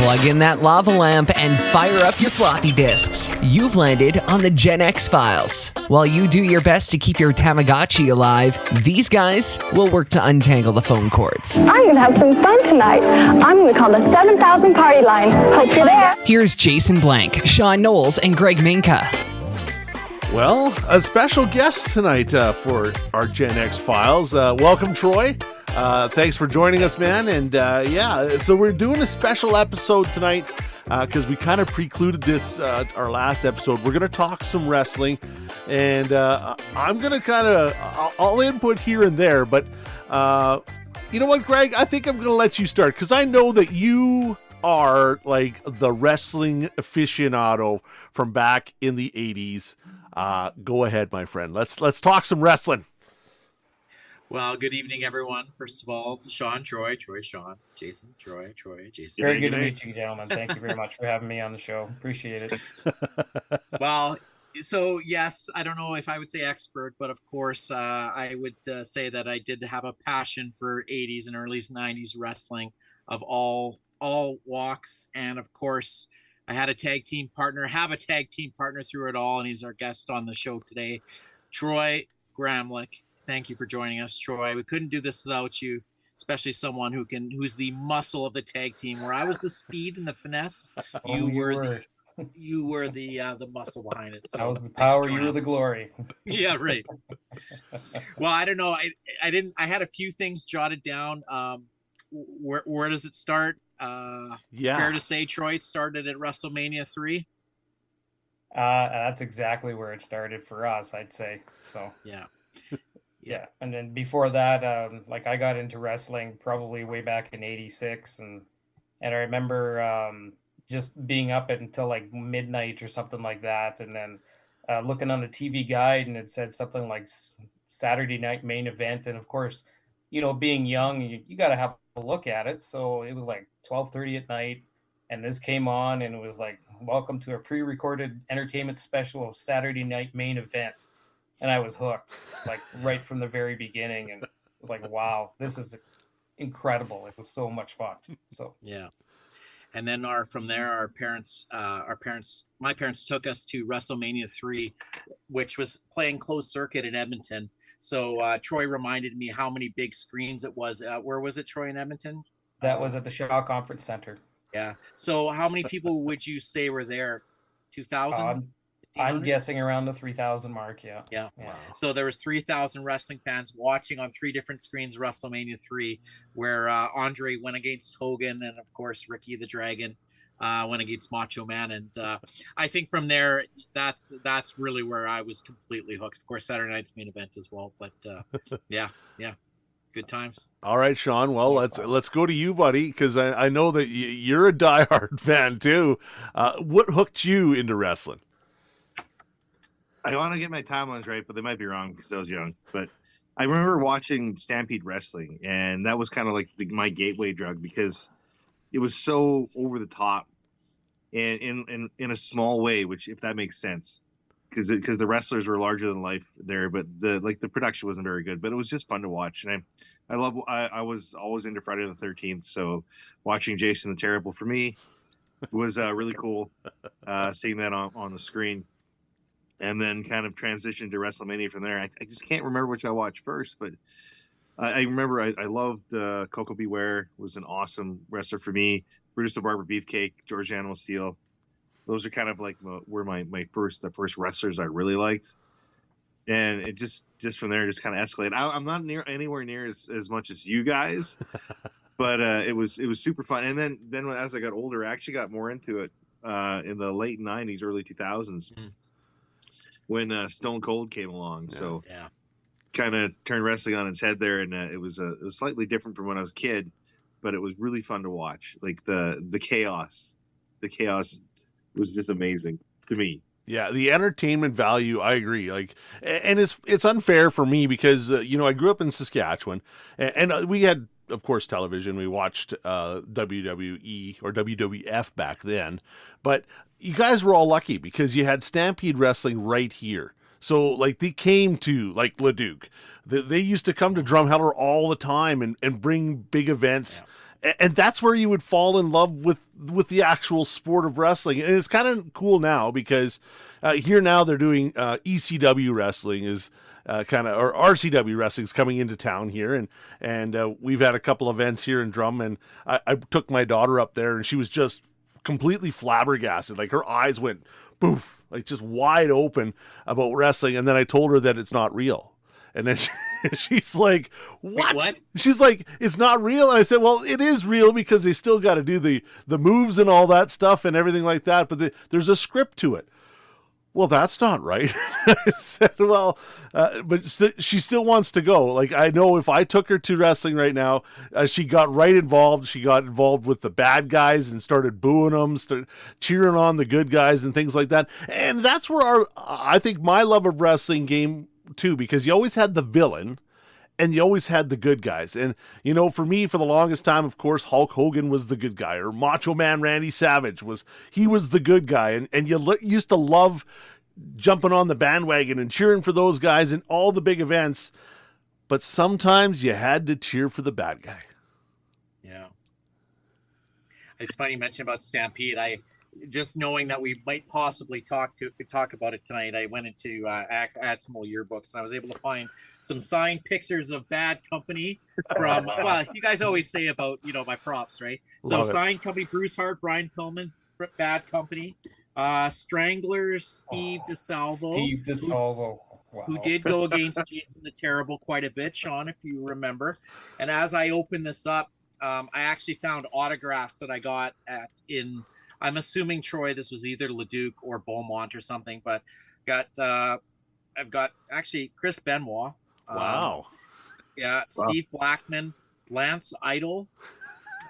Plug in that lava lamp and fire up your floppy disks. You've landed on the Gen X Files. While you do your best to keep your Tamagotchi alive, these guys will work to untangle the phone cords. I'm going to have some fun tonight. I'm going to call the 7000 party line. Hope you're there. Here's Jason Blank, Sean Knowles, and Greg Minka. Well, a special guest tonight for our Gen X Files. Welcome, Troy. Thanks for joining us, man. And so we're doing a special episode tonight because we kind of precluded this, our last episode. We're going to talk some wrestling, and I'm going to I'll input here and there, but you know what, Greg? I think I'm going to let you start because I know that you are like the wrestling aficionado from back in the 80s. Go ahead, my friend. Let's talk some wrestling. Well, good evening, everyone. First of all, Sean, Troy, Sean, Jason, Troy, Jason. Very good to meet you, gentlemen. Thank you very much for having me on the show. Appreciate it. Well, so yes, I don't know if I would say expert, but of course, I would say that I did have a passion for 80s and early 90s wrestling of all walks, and of course, I had a tag team partner through it all, and he's our guest on the show today, Troy Gramlich. Thank you for joining us, Troy. We couldn't do this without you, especially someone who's the muscle of the tag team. Where I was the speed and the finesse, you were the muscle behind it. So I was the power, you were the glory. Yeah, right. Well, I don't know. I had a few things jotted down. Where does it start? Fair to say, Troy, it started at WrestleMania 3. That's exactly where it started for us, I'd say. So yeah. And then before that, I got into wrestling probably way back in '86, and I remember just being up until like midnight or something like that, and then looking on the TV guide, and it said something like Saturday night main event, and of course, you know, being young, you got to have a look at it. So it was like 12:30 at night, and this came on, and it was like, welcome to a pre-recorded entertainment special of Saturday night main event. And I was hooked, like right from the very beginning, and was like, wow, this is incredible. It was so much fun. So yeah. And then my parents took us to WrestleMania 3, which was playing closed circuit in Edmonton. So Troy reminded me how many big screens it was. Where was it, Troy, in Edmonton? That was at the Shaw Conference Center. Yeah. So how many people would you say were there? 2,000? I'm guessing around the 3,000 mark. Yeah. Wow. So there was 3,000 wrestling fans watching on 3 different screens WrestleMania 3, where Andre went against Hogan, and of course Ricky the Dragon went against Macho Man, and I think from there that's really where I was completely hooked. Of course, Saturday night's main event as well, but yeah, good times. All right, Sean. Well, let's go to you, buddy, because I know that you're a diehard fan too. What hooked you into wrestling? I want to get my timelines right, but they might be wrong because I was young. But I remember watching Stampede Wrestling, and that was kind of like my gateway drug because it was so over the top, and in a small way, which if that makes sense, because the wrestlers were larger than life there, but the production wasn't very good. But it was just fun to watch, and I was always into Friday the 13th, so watching Jason the Terrible for me was really cool, seeing that on the screen. And then kind of transitioned to WrestleMania from there. I just can't remember which I watched first, but I remember I loved Coco Beware was an awesome wrestler for me. Brutus the Barber Beefcake, George Animal Steel. Those are kind of like were the first wrestlers I really liked. And it just from there just kind of escalated. I'm not anywhere near as much as you guys, but it was super fun. And then as I got older, I actually got more into it in the late 90s, early 2000s. When Stone Cold came along, so kind of turned wrestling on its head there, and it was slightly different from when I was a kid, but it was really fun to watch. Like the chaos was just amazing to me. Yeah, the entertainment value, I agree. Like, and it's unfair for me because I grew up in Saskatchewan, and we had, of course, television. We watched WWE or WWF back then, but you guys were all lucky because you had Stampede Wrestling right here. So, like, they came to, like, Leduc. They used to come to Drumheller all the time and bring big events. and that's where you would fall in love with the actual sport of wrestling. And it's kind of cool now because here now they're doing ECW wrestling is or RCW wrestling is coming into town here, and we've had a couple events here in Drum, and I took my daughter up there, and she was just completely flabbergasted. Like her eyes went poof, like just wide open about wrestling. And then I told her that it's not real. And then she's like, what? Wait, what? She's like, it's not real. And I said, well, it is real because they still got to do the moves and all that stuff and everything like that. But there's a script to it. Well, that's not right. I said, well, but she still wants to go. Like, I know if I took her to wrestling right now, she got right involved. She got involved with the bad guys and started booing them, started cheering on the good guys and things like that. And that's where I think my love of wrestling came too, because you always had the villain and you always had the good guys. And, you know, for me, for the longest time, of course, Hulk Hogan was the good guy, or Macho Man Randy Savage was the good guy. And you used to love jumping on the bandwagon and cheering for those guys in all the big events. But sometimes you had to cheer for the bad guy. Yeah. It's funny you mentioned about Stampede. Just knowing that we might possibly talk about it tonight, I went into add some old yearbooks, and I was able to find some signed pictures of Bad Company from. Well, you guys always say about my props, right? So signed company: Bruce Hart, Brian Pillman, Bad Company, Stranglers, Steve DeSalvo. Wow. Who did go against Jason the Terrible quite a bit, Sean, if you remember. And as I opened this up, I actually found autographs that I got I'm assuming, Troy, this was either Leduc or Beaumont or something, but I've got actually Chris Benoit. Wow. Steve Blackman, Lance Idol.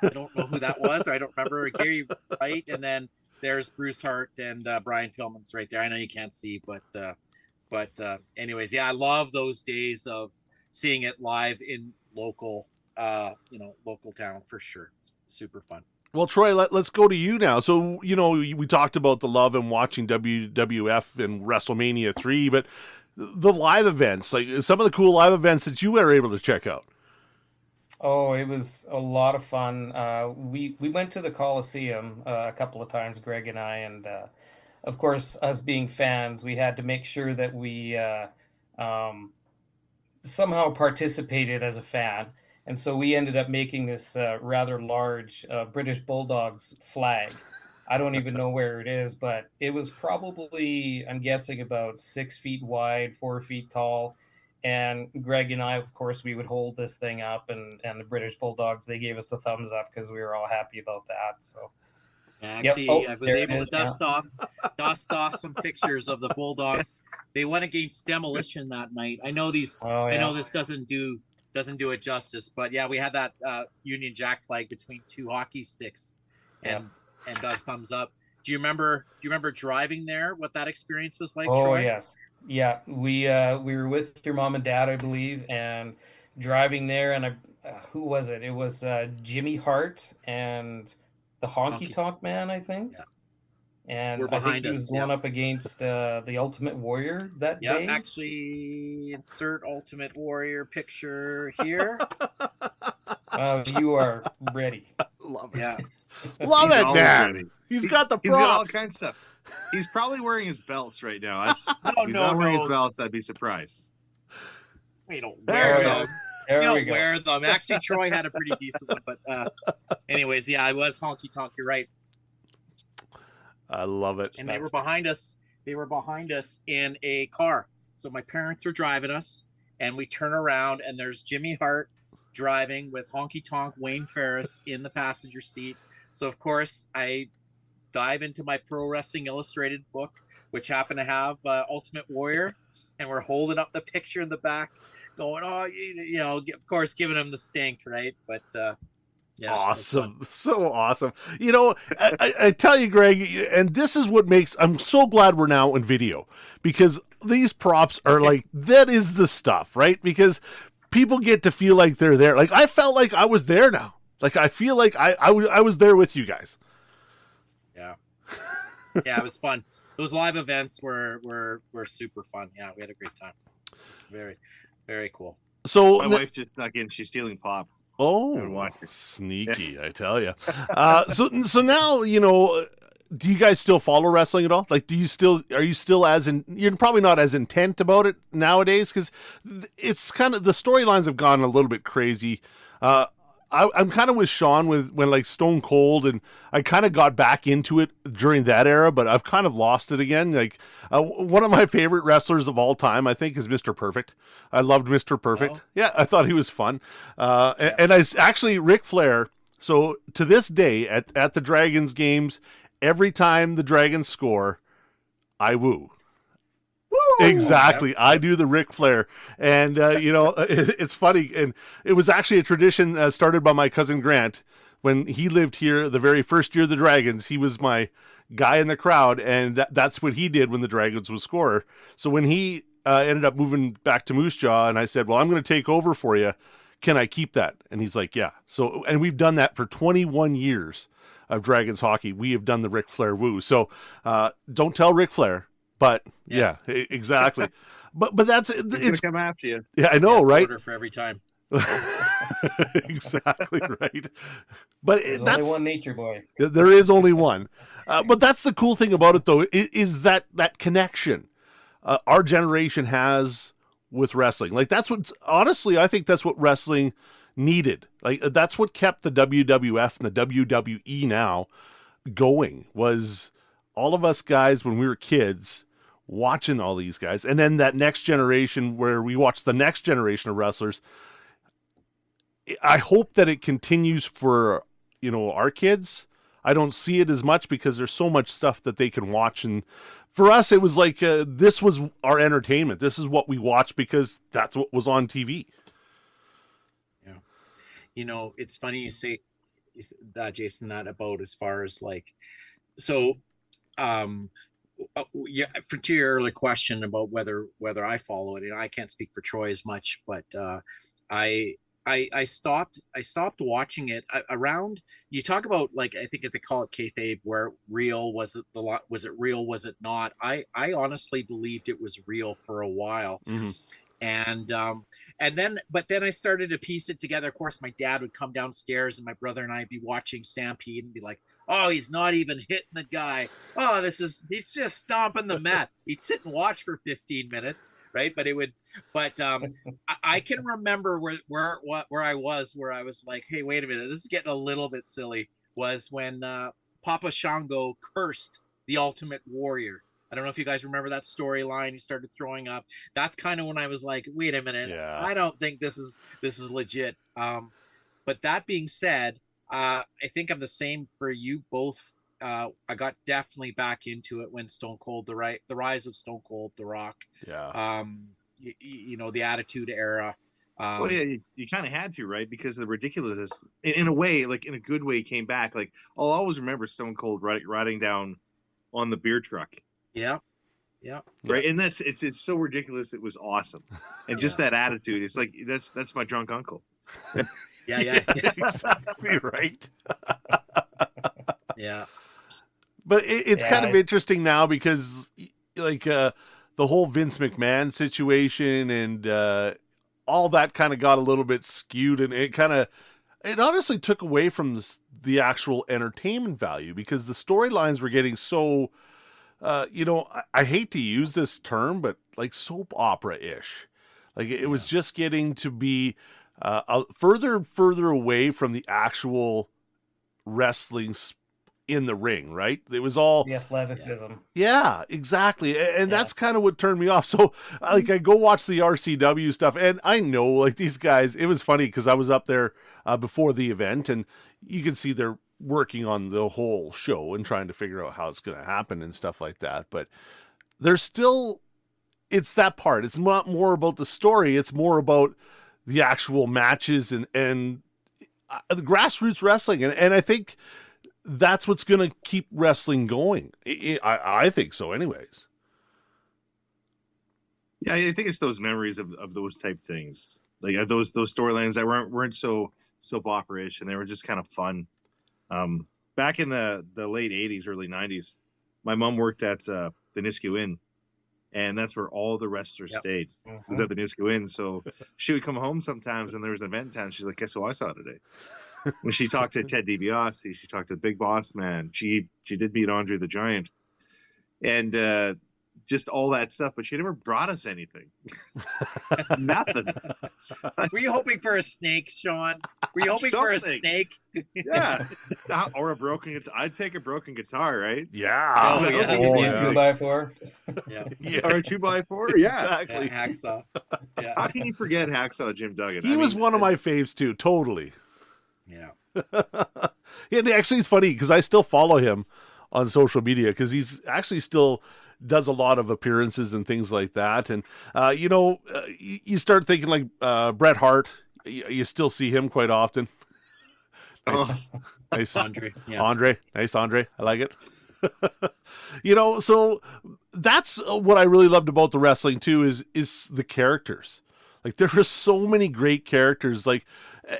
I don't know who that was. Or I don't remember. Gary Wright. And then there's Bruce Hart and Brian Pillman's right there. I know you can't see, but anyways, I love those days of seeing it live in local town for sure. It's super fun. Well, Troy, let's go to you now. So, we talked about the love and watching WWF and WrestleMania 3, but the live events, like some of the cool live events that you were able to check out. Oh, it was a lot of fun. We went to the Coliseum a couple of times, Greg and I, and of course, us being fans, we had to make sure that we somehow participated as a fan. And so we ended up making this rather large British Bulldogs flag. I don't even know where it is, but it was probably, I'm guessing, about 6 feet wide, 4 feet tall. And Greg and I, of course, we would hold this thing up, and the British Bulldogs, they gave us a thumbs up because we were all happy about that. So actually, I was able to dust off some pictures of the Bulldogs. They went against Demolition that night. I know these. I know this doesn't do it justice, but we had that Union Jack flag between two hockey sticks, and got a thumbs up. Do you remember driving there? What that experience was like? Troy? Yes, we were with your mom and dad, I believe, and driving there, and who was it? It was Jimmy Hart and the Honky Tonk Man, I think. Yeah. And I think he was going up against the Ultimate Warrior that day. Yeah, actually, insert Ultimate Warrior picture here. You are ready. Love it. Yeah. Love it, man. He's got the props. He's got all kinds of stuff. He's probably wearing his belts right now. He's not wearing his belts. I'd be surprised. We don't wear them. You don't wear them. Actually, Troy had a pretty decent one. But anyways, I was Honky Tonk. You're right. I love it. And they were behind us. They were behind us in a car. So my parents were driving us, and we turn around, and there's Jimmy Hart driving with Honky Tonk Wayne Ferris in the passenger seat. So of course I dive into my Pro Wrestling Illustrated book, which happened to have Ultimate Warrior, and we're holding up the picture in the back, going, of course, giving him the stink, right? But awesome. So awesome. I tell you, Greg, and this is what I'm so glad we're now in video, because these props are like, that is the stuff, right? Because people get to feel like they're there. Like, I felt like I was there now. Like, I feel like I was there with you guys. Yeah. Yeah, it was fun. Those live events were super fun. Yeah, we had a great time. It's very, very cool. So my wife just snuck in. She's stealing pop. Oh, watch it. sneaky! Yes. I tell you. So now Do you guys still follow wrestling at all? Like, are you still you're probably not as intent about it nowadays because it's kind of the storylines have gone a little bit crazy. I'm kind of with Sean when like Stone Cold, and I kind of got back into it during that era, but I've kind of lost it again. Like one of my favorite wrestlers of all time, I think, is Mr. Perfect. I loved Mr. Perfect. Oh. Yeah, I thought he was fun. And I actually Ric Flair. So to this day at the Dragons games, every time the Dragons score, I woo. Woo! Exactly. Yep. I do the Ric Flair. And, it's funny. And it was actually a tradition started by my cousin Grant. When he lived here the very first year of the Dragons, he was my guy in the crowd. And that's what he did when the Dragons was scorer. So when he ended up moving back to Moose Jaw, and I said, well, I'm going to take over for you. Can I keep that? And he's like, yeah. So, and we've done that for 21 years of Dragons hockey. We have done the Ric Flair woo. So don't tell Ric Flair. But yeah exactly. but that's it's come after you. Yeah, I know, right? Order for every time. Exactly right. But There's only one Nature Boy. There is only one. But that's the cool thing about it, though, is that connection our generation has with wrestling. Like honestly, I think that's what wrestling needed. Like that's what kept the WWF and the WWE now going, was all of us guys when we were kids watching all these guys, and then that next generation where we watch the next generation of wrestlers. I hope that it continues for our kids. I don't see it as much because there's so much stuff that they can watch, and for us it was like this was our entertainment. This is what we watched because that's what was on TV. Yeah, it's funny you say that, Jason, that about as far as like so. To your earlier question about whether I follow it, and I can't speak for Troy as much, but I stopped watching it around. You talk about, like, I think if they call it kayfabe, where real was it real, was it not? I honestly believed it was real for a while. Mm-hmm. And then I started to piece it together. Of course, my dad would come downstairs and my brother and I'd be watching Stampede and be like, oh, he's not even hitting the guy. Oh, he's just stomping the mat. He'd sit and watch for 15 minutes. Right. But I can remember where I was like, hey, wait a minute, this is getting a little bit silly, was when Papa Shango cursed the Ultimate Warrior. I don't know if you guys remember that storyline. He started throwing up. That's kind of when I was like, wait a minute. Yeah. I don't think this is legit. But that being said, I think I'm the same for you both. I got definitely back into it when Stone Cold, the rise of Stone Cold, The Rock. Yeah. The Attitude Era. Well, yeah, you kind of had to, right? Because the ridiculousness, in a way, like in a good way, came back. Like I'll always remember Stone Cold riding down on the beer truck. Yeah. Right. And it's so ridiculous. It was awesome. And just that attitude. It's like, that's my drunk uncle. Yeah. Exactly right. Yeah. But it's kind of interesting now because like the whole Vince McMahon situation and all that kind of got a little bit skewed, and it honestly took away from the actual entertainment value because the storylines were getting so I hate to use this term, but like soap opera-ish. Like it was just getting to be further and further away from the actual wrestling in the ring, right? It was all the athleticism. Yeah, exactly. And that's kind of what turned me off. So like I go watch the RCW stuff, and I know like these guys, it was funny because I was up there before the event, and you can see they're working on the whole show and trying to figure out how it's going to happen and stuff like that. But there's still, it's that part. It's not more about the story. It's more about the actual matches and the grassroots wrestling. And I think that's what's going to keep wrestling going. I think so anyways. Yeah. I think it's those memories of those type things. Like those storylines that weren't so soap opera-ish, and they were just kind of fun. Back in the late 80s, early 90s, my mom worked at the Nisku Inn, and that's where all the wrestlers stayed. It was at the Nisco Inn. So she would come home sometimes when there was an event in town. She's like, guess who I saw today? When she talked to Ted DiBiase, she talked to Big Boss Man. She did meet Andre the Giant. And just all that stuff, but she never brought us anything. Nothing. Were you hoping for a snake, Sean? Were you hoping for a snake? Yeah. Or a broken guitar. I'd take a broken guitar, right? Yeah. Oh, yeah. Or a 2x4. Yeah. Or a 2x4. Yeah. Exactly. Yeah, hacksaw. Yeah. How can you forget Hacksaw Jim Duggan? He was one of my faves too, totally. Yeah. Yeah, and actually it's funny because I still follow him on social media because he's actually still does a lot of appearances and things like that. And, you start thinking like Bret Hart, you still see him quite often. Nice. Andre. Yeah. Andre. Nice, Andre. I like it. So that's what I really loved about the wrestling too is the characters. Like there are so many great characters. Like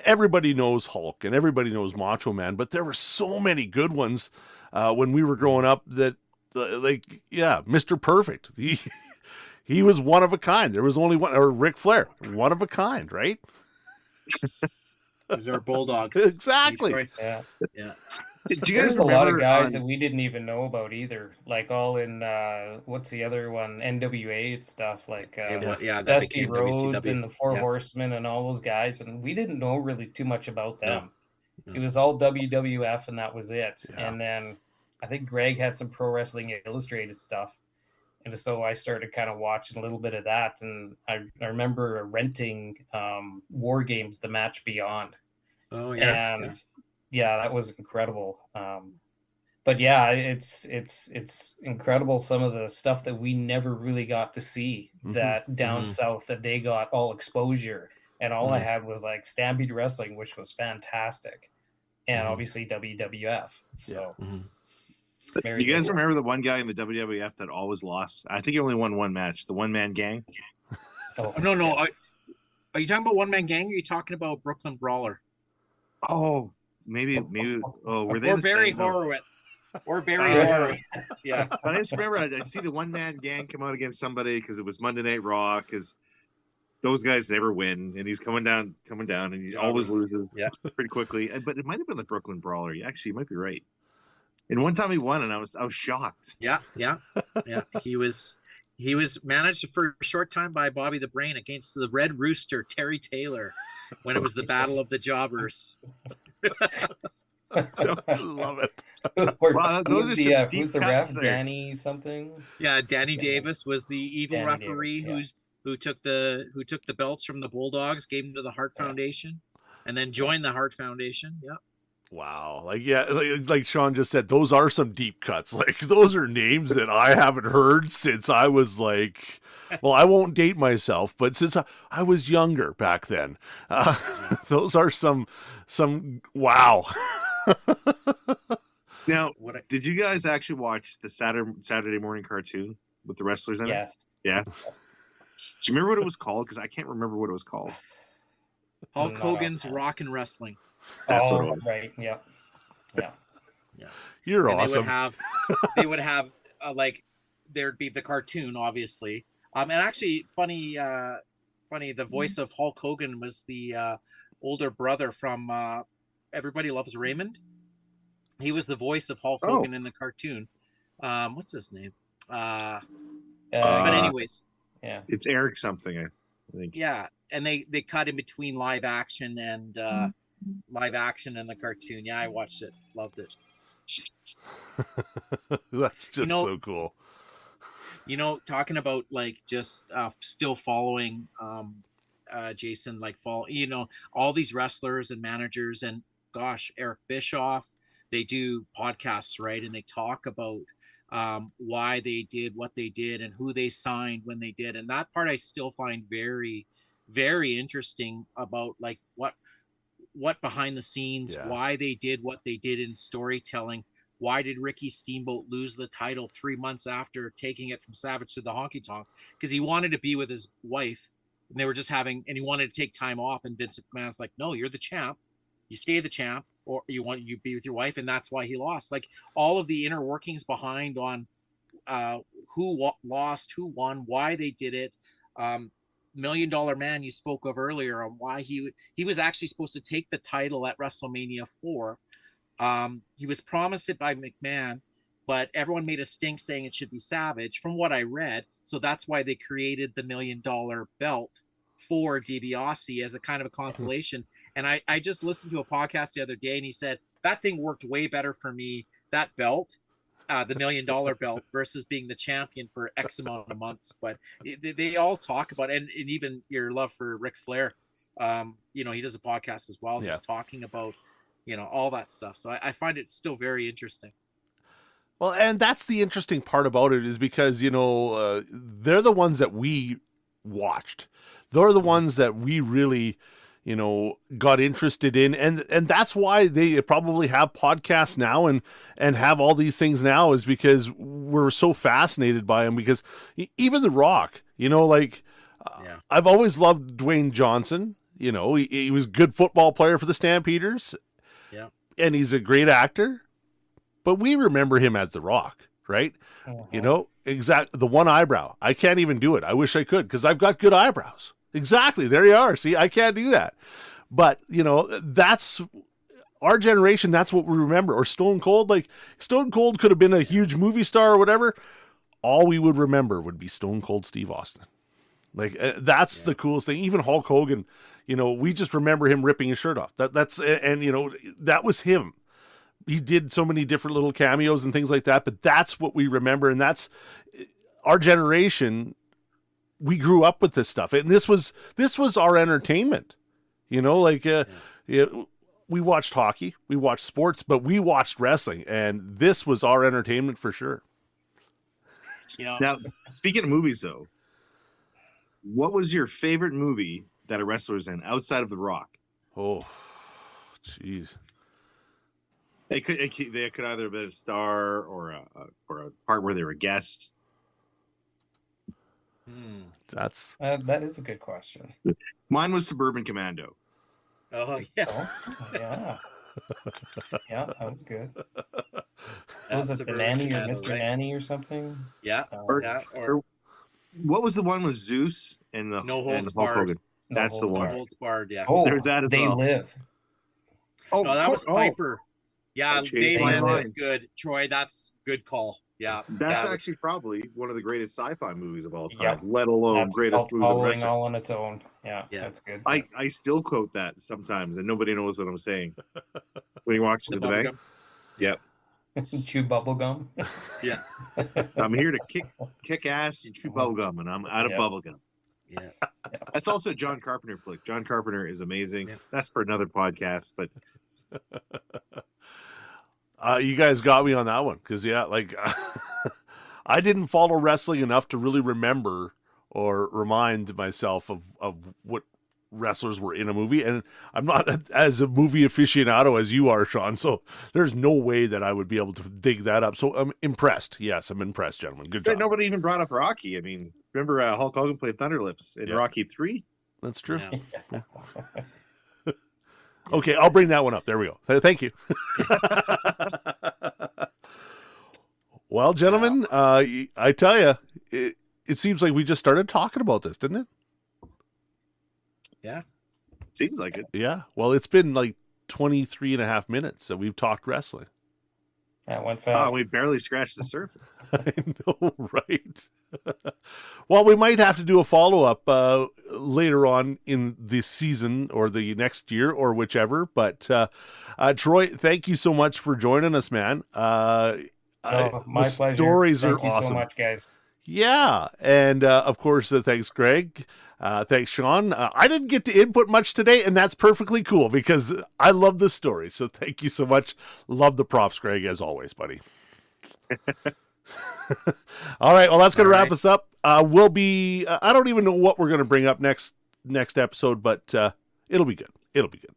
everybody knows Hulk and everybody knows Macho Man, but there were so many good ones when we were growing up that Mr. Perfect. He was one of a kind. There was only one, or Ric Flair, one of a kind, right? Those are bulldogs. Exactly. Yeah. Yeah. Did you guys There's a lot of remember guys that we didn't even know about either. Like all in what's the other one? NWA stuff like that Dusty became Rhodes WCW. and the Four Horsemen and all those guys, and we didn't know really too much about them. No. It was all WWF, and that was it. Yeah. And then I think Greg had some Pro Wrestling Illustrated stuff, and so I started kind of watching a little bit of that. And I remember renting War Games: The Match Beyond. Oh yeah. And that was incredible. But yeah, it's incredible some of the stuff that we never really got to see that down south that they got all exposure. And all I had was like Stampede Wrestling, which was fantastic. And obviously WWF. So Do you guys remember the one guy in the WWF that always lost? I think he only won one match, the One Man Gang. Oh, no. Are you talking about One Man Gang? Or are you talking about Brooklyn Brawler? Oh, maybe. Oh, were they Or the Barry same? Horowitz? Or Barry Horowitz? Yeah. But I just remember I'd see the One Man Gang come out against somebody because it was Monday Night Raw, because those guys never win, and he's coming down, and he always loses pretty quickly. But it might have been the Brooklyn Brawler. Actually, you might be right. And one time he won, and I was shocked. Yeah. He was managed for a short time by Bobby the Brain against the Red Rooster, Terry Taylor, when it was the Battle of the Jobbers. I love it. Wow, those who's are some deep who's the cuts ref? there. Danny something? Yeah, Danny Davis was the evil Danny referee Davis, who took the belts from the Bulldogs, gave them to the Hart Foundation, and then joined the Hart Foundation. Yeah. Wow. Like Sean just said, those are some deep cuts. Like those are names that I haven't heard since I was like, well, I won't date myself, but since I was younger back then, those are some wow. Now, did you guys actually watch the Saturday morning cartoon with the wrestlers in it? Yes. Yeah. Do you remember what it was called? Because I can't remember what it was called. Hulk Not Hogan's offhand. Rock and Wrestling. That's what it was. Right. Yeah. You're And awesome. they would have like there'd be the cartoon, obviously. And actually, funny, the voice of Hulk Hogan was the older brother from Everybody Loves Raymond. He was the voice of Hulk Hogan in the cartoon. What's his name? But anyways, yeah. It's Eric something, I think. yeah, and they cut in between live action and the cartoon. Yeah, I watched it, loved it. That's just so cool. Talking about like just still following Jason, like all these wrestlers and managers, and gosh, Eric Bischoff, they do podcasts, right? And they talk about why they did what they did and who they signed when they did. And that part I still find very, very interesting about like what behind the scenes, why they did what they did in storytelling. Why did Ricky Steamboat lose the title 3 months after taking it from Savage to the Honky Tonk? Because he wanted to be with his wife, and they were just and he wanted to take time off. And Vince McMahon's like, no, you're the champ. You stay the champ, or you be with your wife, and that's why he lost. Like all of the inner workings behind on who lost, who won, why they did it. $1 Million Man you spoke of earlier on why he was actually supposed to take the title at WrestleMania 4. He was promised it by McMahon, but everyone made a stink saying it should be Savage, from what I read. So that's why they created the $1 Million belt for DiBiase as a kind of a consolation. And I just listened to a podcast the other day, and he said that thing worked way better for me, that belt, the $1 Million belt, versus being the champion for X amount of months. But they all talk about, and even your love for Ric Flair, he does a podcast as well, just talking about, all that stuff. So I find it still very interesting. Well, and that's the interesting part about it, is because, they're the ones that we watched. They're the ones that we really, got interested in. And that's why they probably have podcasts now and have all these things now, is because we're so fascinated by them. Because even The Rock, I've always loved Dwayne Johnson. He was a good football player for the Stampeders. Yeah. And he's a great actor. But we remember him as The Rock, right? Uh-huh. Exactly. The one eyebrow. I can't even do it. I wish I could, because I've got good eyebrows. Exactly. There you are. See, I can't do that. But, that's our generation. That's what we remember. Or Stone Cold. Like, Stone Cold could have been a huge movie star or whatever. All we would remember would be Stone Cold Steve Austin. Like, that's the coolest thing. Even Hulk Hogan, we just remember him ripping his shirt off. That was him. He did so many different little cameos and things like that, but that's what we remember. And that's our generation. We grew up with this stuff, and this was our entertainment, we watched hockey, we watched sports, but we watched wrestling, and this was our entertainment for sure. Now, speaking of movies though, what was your favorite movie that a wrestler was in outside of The Rock? Oh, jeez. They could either have been a star or a part where they were guests. That's that is a good question. Mine was Suburban Commando. Oh yeah, yeah, yeah, that was good. That's Was it the Suburban Nanny or Commando, Mr. right? Nanny or something? Yeah, Or what was the one with Zeus and the No and Holds Hulk Barred. Hogan? That's the one. Holds Barred. Yeah. Oh, There's that as They well. Live. Oh, No, that was Piper. Yeah, I changed They my Live mind. is good. Troy, that's good call. Yeah, That's yeah. actually probably one of the greatest sci-fi movies of all time, Yep. let alone That's greatest called movie of Following wrestling. all on its own. Yeah, Yeah. that's good. I still quote that sometimes, and nobody knows what I'm saying. When you watch The the bank, bubblegum. yep. Chew bubble gum. Yeah, I'm here to kick ass and chew bubblegum, and I'm out of Yeah. bubblegum. yeah. That's also a John Carpenter flick. John Carpenter is amazing. Yeah. That's for another podcast, but you guys got me on that one, because I didn't follow wrestling enough to really remember or remind myself of what wrestlers were in a movie, and I'm not as a movie aficionado as you are, Sean, so there's no way that I would be able to dig that up. So I'm impressed. Yes, I'm impressed, gentlemen. Good job. nobody even brought up Rocky. I mean, remember Hulk Hogan played Thunderlips in Yeah. Rocky 3? That's true. Yeah. Okay, I'll bring that one up. There we go. Thank you. Well, gentlemen, I tell you, it seems like we just started talking about this, didn't it? Yeah. Seems like it. Yeah. Well, it's been like 23 and a half minutes that we've talked wrestling. That went fast. Oh, we barely scratched the surface. I know, right? Well, we might have to do a follow-up later on in the season or the next year or whichever. But Troy, thank you so much for joining us, man. My the pleasure. Stories Thank are you awesome. so much, guys. Yeah, and of course, thanks, Greg. Thanks, Sean. I didn't get to input much today, and that's perfectly cool because I love the story. So thank you so much. Love the props, Greg, as always, buddy. All right, well, that's going to wrap us up. We'll be, I don't even know what we're going to bring up next episode, but it'll be good. It'll be good.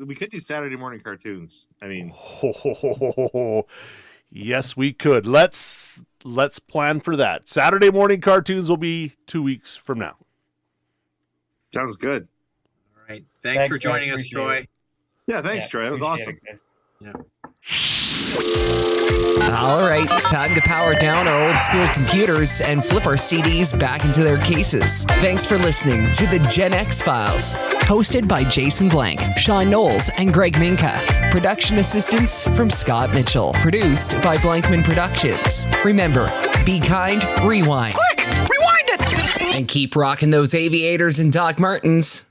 We could do Saturday morning cartoons. I mean, yes, we could. Let's plan for that. Saturday morning cartoons will be 2 weeks from now. sounds good. All right. Thanks for Thanks, joining guys. us, Appreciate Troy. Yeah, thanks, Troy. That was appreciate awesome. it, guys. Yeah. All right, time to power down our old school computers and flip our CDs back into their cases. Thanks for listening to the Gen X Files. Hosted by Jason Blank, Sean Knowles, and Greg Minka. Production assistance from Scott Mitchell. Produced by Blankman Productions. Remember, be kind, rewind. Quick, rewind it! And keep rocking those aviators and Doc Martens.